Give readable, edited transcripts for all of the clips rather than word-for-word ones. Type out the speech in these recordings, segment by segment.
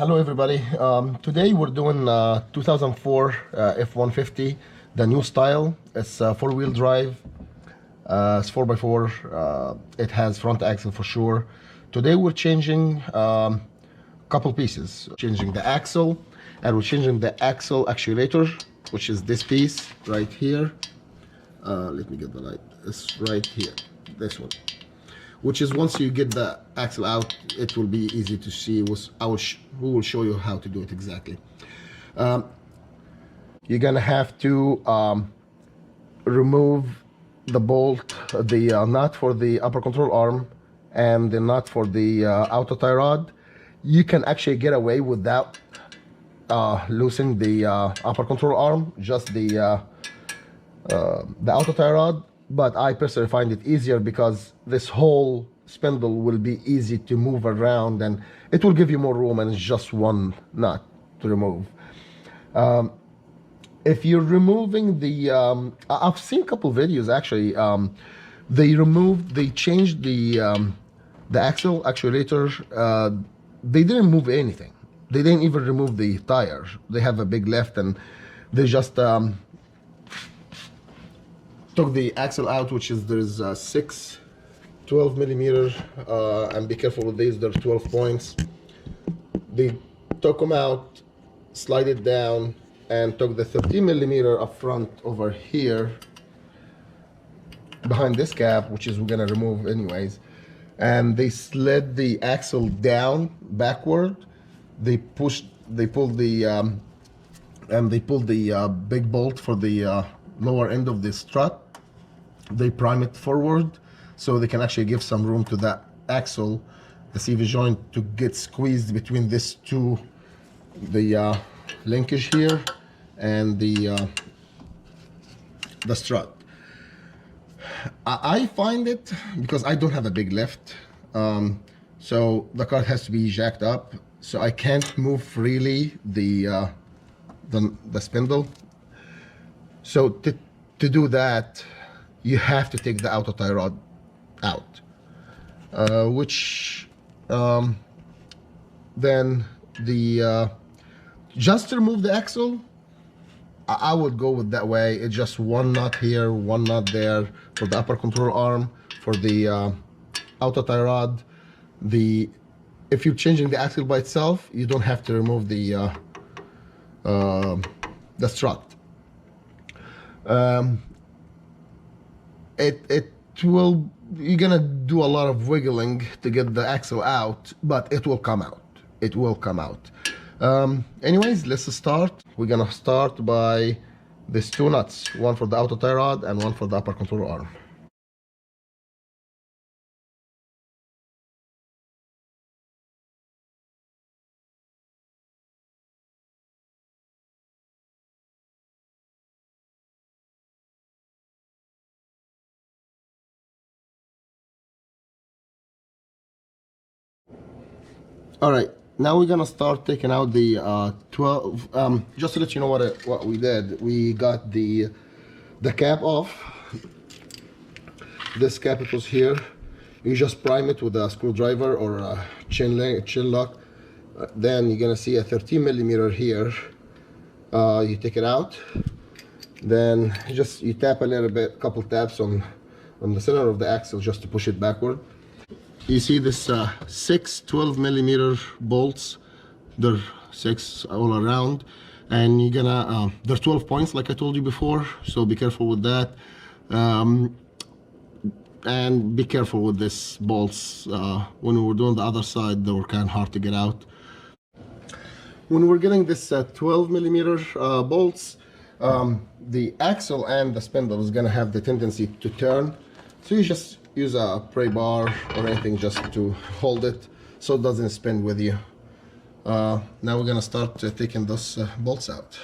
Hello everybody. Today we're doing 2004 F150, the new style. It's four-wheel drive. It's 4x4. It has front axle for sure. Today we're changing a couple pieces. Changing the axle, and we're changing the axle actuator, which is this piece right here. Let me get the light. It's right here. This one. Which is once you get the axle out, it will be easy to see. We will show you how to do it exactly. You're gonna have to remove the bolt, the nut for the upper control arm and the nut for the auto tie rod. You can actually get away without loosening the upper control arm, just the auto tie rod. But I personally find it easier because this whole spindle will be easy to move around and it will give you more room, and it's just one nut to remove. If you're removing the, I've seen a couple videos actually. They changed the axle actuator. They didn't move anything. They didn't even remove the tire. They have a big lift and they just took the axle out, which is there's 6 12 millimeter, and be careful with these, they're 12 points. They took them out, slide it down, and took the 13 millimeter up front over here behind this cap, which is we're gonna remove anyways, and they slid the axle down backward. They pulled the big bolt for the lower end of the strut. They prime it forward so they can actually give some room to that axle, the CV joint, to get squeezed between these two, the linkage here and the strut. I find it, because I don't have a big lift, so the car has to be jacked up, so I can't move freely the spindle. So to do that, you have to take the auto tie rod out, which then just to remove the axle, I would go with that way. It's just one nut here, one nut there for the upper control arm, for the auto tie rod. If you're changing the axle by itself, you don't have to remove the strut. You're gonna do a lot of wiggling to get the axle out, but it will come out. It will come out. Anyways, let's start. We're gonna start by these two nuts, one for the auto tie rod and one for the upper control arm. All right, now we're gonna start taking out the 12. Just to let you know what we did, we got the cap off. This cap, it was here. You just prime it with a screwdriver or a chin lock. Then you're gonna see a 13 millimeter here. You take it out. Then you tap a little bit, couple taps on the center of the axle just to push it backward. You see this 6 12 millimeter bolts. They're 6 all around, and you're gonna they're 12 points like I told you before, so be careful with that. And be careful with this bolts. When we were doing the other side, they were kind of hard to get out. When we're getting this 12 millimeter bolts, the axle and the spindle is gonna have the tendency to turn, so you just use a pry bar or anything just to hold it so it doesn't spin with you. Now we're gonna start taking those bolts out.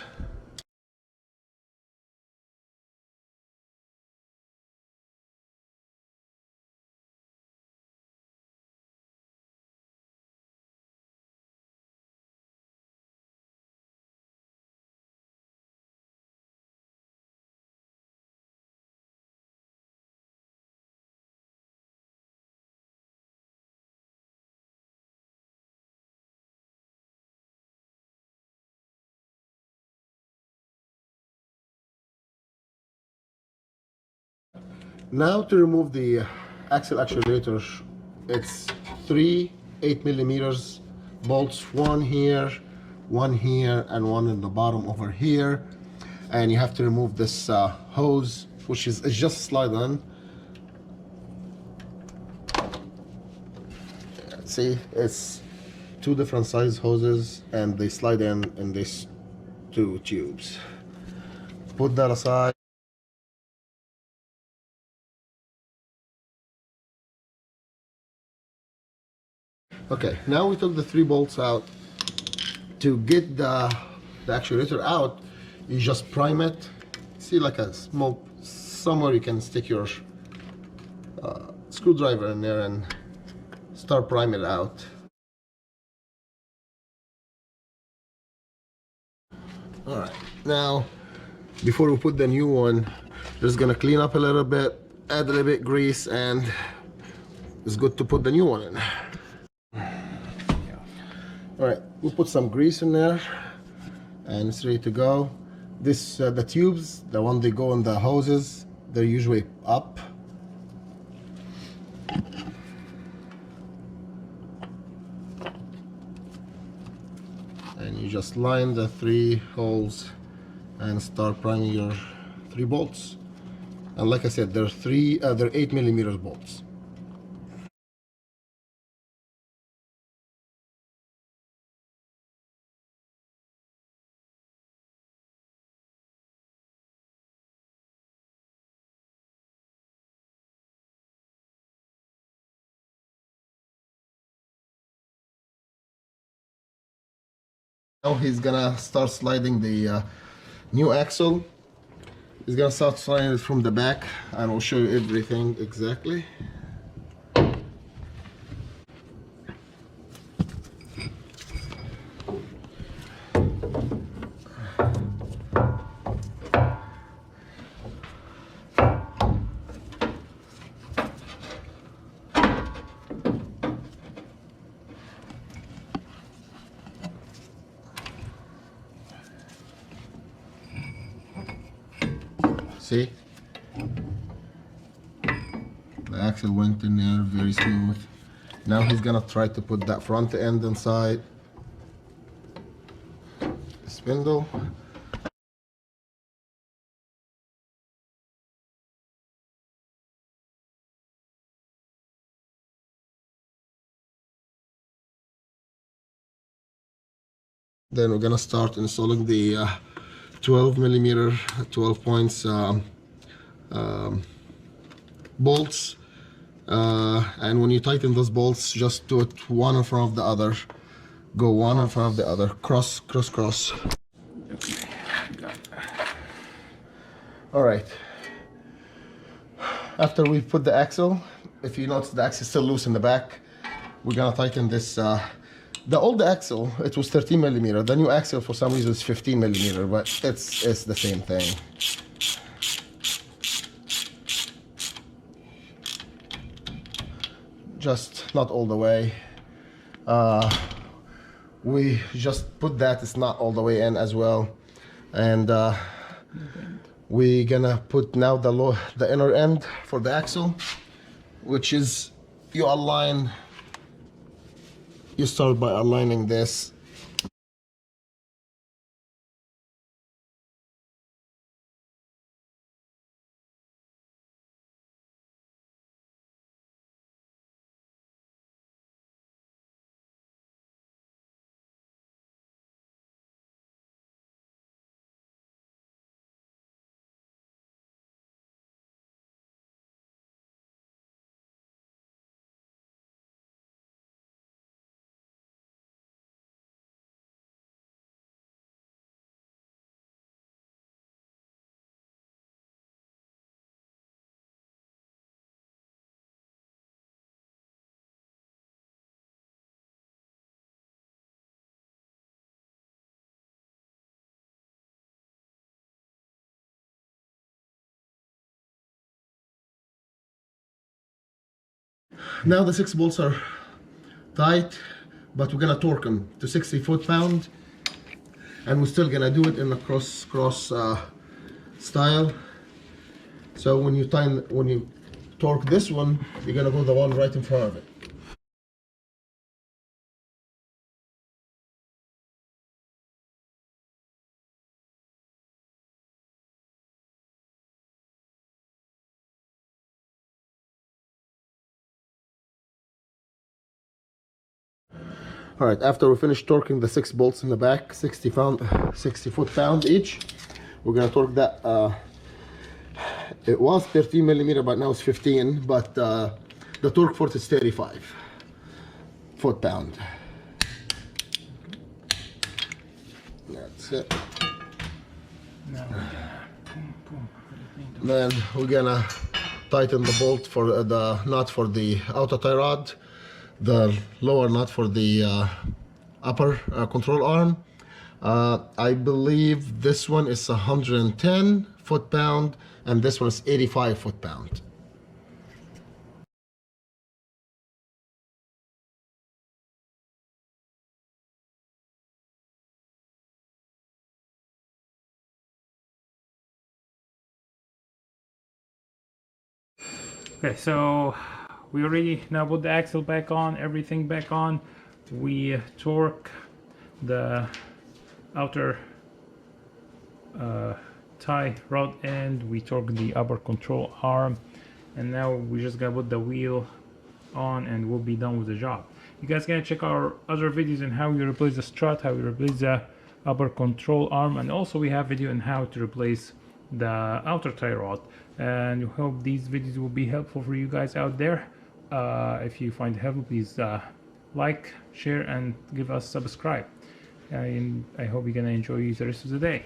Now to remove the axle actuator, it's 3 8mm bolts, one here, and one in the bottom over here. And you have to remove this hose, which is just slide on. See, it's two different size hoses and they slide in these two tubes. Put that aside. Okay, now we took the 3 bolts out. To get the actuator out, you just prime it. See, like a small, somewhere you can stick your screwdriver in there and start priming it out. Alright, now before we put the new one, just gonna clean up a little bit, add a little bit grease, and it's good to put the new one in. Alright, we'll put some grease in there and it's ready to go. This the tubes, the one they go in the hoses, they're usually up. And you just line the 3 holes and start priming your 3 bolts. And like I said, they're 8mm bolts. Now he's gonna start sliding the new axle. He's gonna start sliding it from the back, and we'll show you everything exactly. See? The axle went in there very smooth. Now he's gonna try to put that front end inside the spindle. Then we're gonna start installing the 12mm, 12 points bolts, and when you tighten those bolts, just do it one in front of the other. Go one in front of the other, cross, cross, cross. All right. After we put the axle, if you notice the axle is still loose in the back, we're gonna tighten this. The old axle, it was 13mm. The new axle, for some reason, is 15mm, but it's the same thing. Just not all the way. We just put that, it's not all the way in as well. And we're gonna put now the inner end for the axle, which is you start by aligning this. Now the 6 bolts are tight, but we're gonna torque them to 60 foot-pound, and we're still gonna do it in a cross style. So when you torque this one, you're gonna go the one right in front of it. All right, after we finish torquing the 6 bolts in the back, 60 foot-pound each, we're gonna torque that. It was 13 millimeter, but now it's 15. But the torque force is 35 foot-pound. That's it. Then we're gonna tighten the bolt for the nut for the outer tie rod, the lower nut for the upper control arm. I believe this one is 110 foot-pound and this one is 85 foot-pound. Okay, so we already now put the axle back on, everything back on. We torque the outer tie rod end, we torque the upper control arm, and now we just gotta put the wheel on and we'll be done with the job. You guys can check our other videos on how you replace the strut, how you replace the upper control arm, and also we have video on how to replace the outer tie rod. And we hope these videos will be helpful for you guys out there. If you find it helpful, please like, share, and give us subscribe. And I hope you're gonna enjoy the rest of the day.